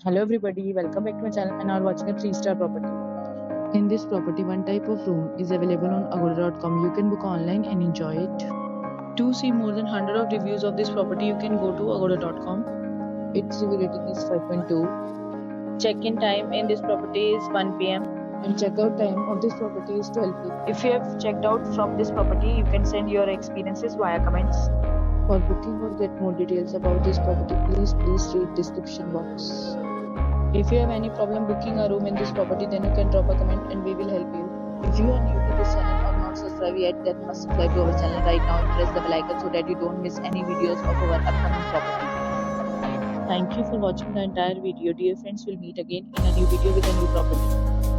Hello everybody, welcome back to my channel and are watching a 3-star property. In this property, one type of room is available on agoda.com. You can book online and enjoy it. To see more than 100 of reviews of this property, you can go to agoda.com. Its review rating is 5.2. Check-in time in this property is 1 p.m. and check-out time of this property is 12 p.m. If you have checked out from this property, you can send your experiences via comments. For booking or get more details about this property, please read description box. If you have any problem booking a room in this property, then you can drop a comment and we will help you. If you are new to this channel or not subscribed yet, then must subscribe to our channel right now and press the bell icon so that you don't miss any videos of our upcoming property. Thank you for watching the entire video. Dear friends, we'll meet again in a new video with a new property.